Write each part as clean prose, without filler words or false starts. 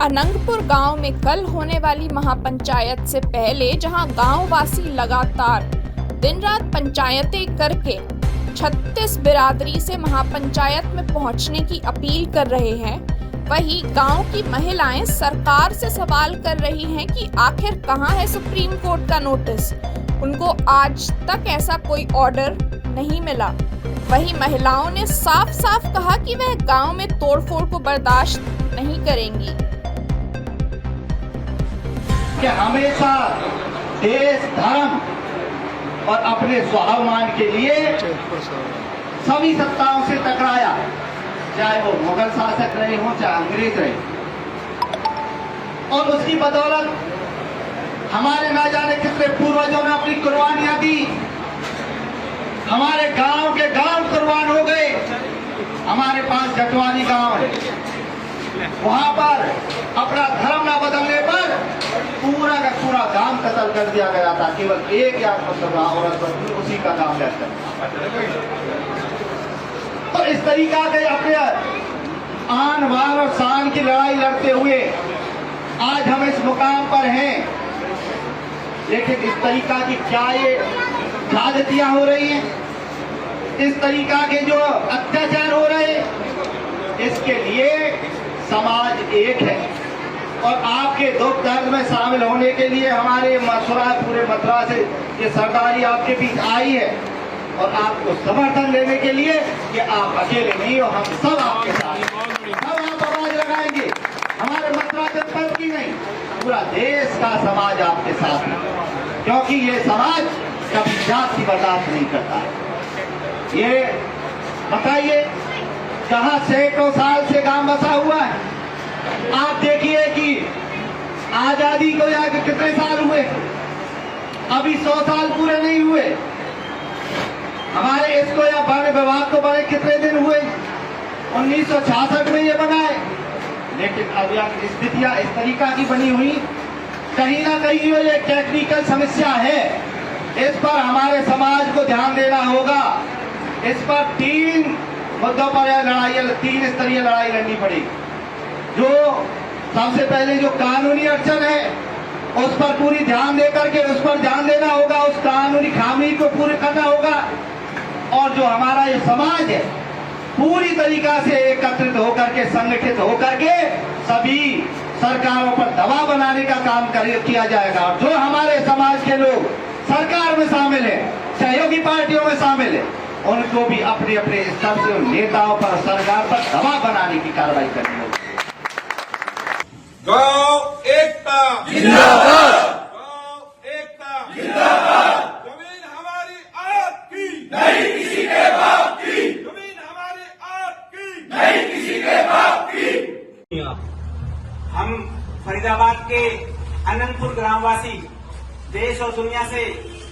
अनंगपुर गांव में कल होने वाली महापंचायत से पहले जहां गांववासी लगातार दिन रात पंचायतें करके 36 बिरादरी से महापंचायत में पहुंचने की अपील कर रहे हैं, वहीं गांव की महिलाएं सरकार से सवाल कर रही हैं कि आखिर कहां है सुप्रीम कोर्ट का नोटिस। उनको आज तक ऐसा कोई ऑर्डर नहीं मिला। वहीं महिलाओं ने साफ साफ कहा कि वह गांव में तोड़फोड़ को बर्दाश्त नहीं करेंगी। कि हमेशा देश, धर्म और अपने स्वाभिमान के लिए सभी सत्ताओं से टकराया, चाहे वो मुगल शासक रहे हों चाहे अंग्रेज रहे, और उसकी बदौलत हमारे ना जाने कितने पूर्वजों ने अपनी कुर्बानियां दी। हमारे गांव के गांव कुर्बान हो गए। हमारे पास जटवानी गांव है, वहां पर अपना धर्म न बदलने पर पूरा का पूरा गांव कत्ल कर दिया गया था। केवल एक या औरत बची, उसी का नाम लेकर। तो इस तरीका के अपने आन बान और शान की लड़ाई लड़ते हुए आज हम इस मुकाम पर हैं। लेकिन इस तरीका की क्या ये ज्यादतियां हो रही हैं, इस तरीका के जो अत्याचार हो रहे हैं, इसके लिए समाज एक है। और आपके दुख दर्द में शामिल होने के लिए हमारे मथुरा, पूरे मथुरा से ये सरदारी आपके बीच आई है, और आपको समर्थन देने के लिए कि आप अकेले नहीं हो, हम सब आपके साथ हैं। सब आप आवाज लगाएंगे, हमारे मथुरा जनपद की नहीं, पूरा देश का समाज आपके साथ है, क्योंकि ये समाज कभी जाति बर्दाश्त नहीं करता है। ये बताइए, जहां सैकड़ों साल से गांव बसा हुआ है, आप देखिए कि आजादी को जाकर कितने साल हुए, अभी 100 साल पूरे नहीं हुए। हमारे इसको या वन विभाग को बने कितने दिन हुए, 1966 में ये बना है। लेकिन अब यह स्थितियां इस तरीका की बनी हुई, कहीं ना कहीं ये टेक्निकल समस्या है। इस पर हमारे समाज को ध्यान देना होगा। इस पर 3 मुद्दों पर लड़ाई, 3 स्तरीय लड़ाई लड़नी पड़ेगी। जो सबसे पहले जो कानूनी अड़चन है, उस पर पूरी ध्यान देकर के उस पर ध्यान देना होगा, उस कानूनी खामी को पूरी करना होगा। और जो हमारा ये समाज है, पूरी तरीका से एकत्रित होकर के, संगठित होकर के सभी सरकारों पर दबाव बनाने का काम किया जाएगा। और जो हमारे समाज के लोग सरकार में शामिल है, सहयोगी पार्टियों में शामिल है, उनको भी अपने अपने स्तर से नेताओं पर, सरकार पर दबाव बनाने की कार्रवाई करनी होगी। गांव एकता जिंदाबाद, गांव एकता जिंदाबाद। जमीन हमारी आपकी नहीं किसी के बाप की, जमीन हमारी आपकी नहीं किसी के बाप की। हम फरीदाबाद के अनंगपुर ग्रामवासी देश और दुनिया से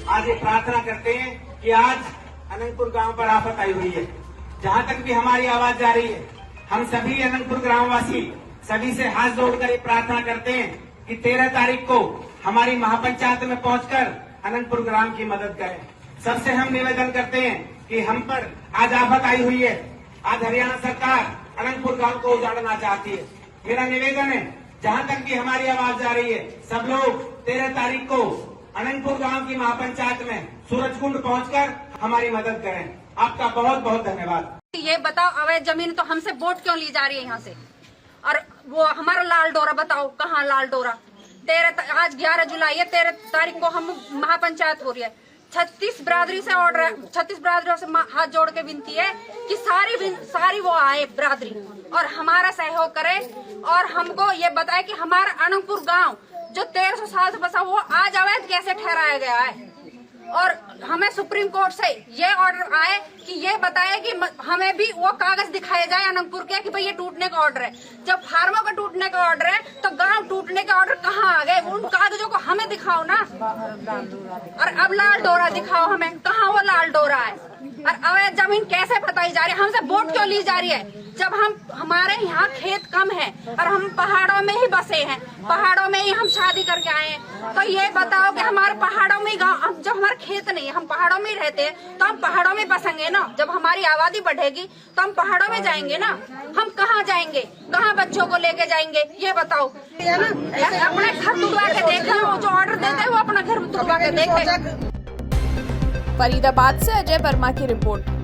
आज ये प्रार्थना करते हैं कि आज अनंगपुर गांव पर आफत आई हुई है। जहां तक भी हमारी आवाज जा रही है, हम सभी अनंगपुर ग्रामवासी सभी से हाथ जोड़कर ये प्रार्थना करते हैं कि 13 तारीख को हमारी महापंचायत में पहुंचकर अनंगपुर ग्राम की मदद करें। सबसे हम निवेदन करते हैं कि हम पर आज आफत आई हुई है। आज हरियाणा सरकार अनंगपुर गांव को उजाड़ना चाहती है। मेरा निवेदन है, जहां तक भी हमारी आवाज जा रही है, सब लोग 13 तारीख को अनंगपुर गांव की महापंचायत में सूरजकुंड पहुंचकर हमारी मदद करें। आपका बहुत बहुत धन्यवाद। ये बताओ, अवैध जमीन तो हमसे वोट क्यों ली जा रही है यहाँ से? और वो हमारा लाल डोरा बताओ, कहाँ लाल डोरा? आज 11 जुलाई है, 13 तारीख को हम महापंचायत हो रही है। 36 बिरादरी से ऑर्डर है, 36 बिरादरियों से हाथ जोड़ के विनती है कि सारी वो आए बिरादरी और हमारा सहयोग करे, और हमको ये बताए कि हमारा अनंगपुर गांव जो 1300 साल से बसा, वो आज अवैध कैसे ठहराया गया है। और हमें सुप्रीम कोर्ट से ये ऑर्डर आए कि ये बताए कि हमें भी वो कागज दिखाए जाए अनंगपुर के कि भाई ये टूटने का ऑर्डर है। जब फार्मों का टूटने का ऑर्डर है, तो गांव टूटने के ऑर्डर कहाँ आ गए? उन कागजों को हमें दिखाओ ना। और अब लाल डोरा दिखाओ हमें, कहाँ वो लाल डोरा है? और अवैध जमीन कैसे बताई जा रही है? हमसे वोट क्यों ली जा रही है? जब हमारे यहाँ खेत कम है और हम पहाड़ों में ही बसे हैं, पहाड़ों में ही हम शादी करके आए हैं, तो ये बताओ कि हमारे पहाड़ों में गाँव, जब हमारे खेत नहीं है, हम पहाड़ों में ही रहते हैं, तो हम पहाड़ों में बसेंगे ना। जब हमारी आबादी बढ़ेगी तो हम पहाड़ों में जाएंगे ना। हम कहाँ जाएंगे, कहाँ बच्चों को लेके जाएंगे, ये बताओ। अपने घर तुड़वा के देखे, वो जो ऑर्डर देते हैं वो अपना घर तुड़वा के देखे। फरीदाबाद से अजय वर्मा की रिपोर्ट।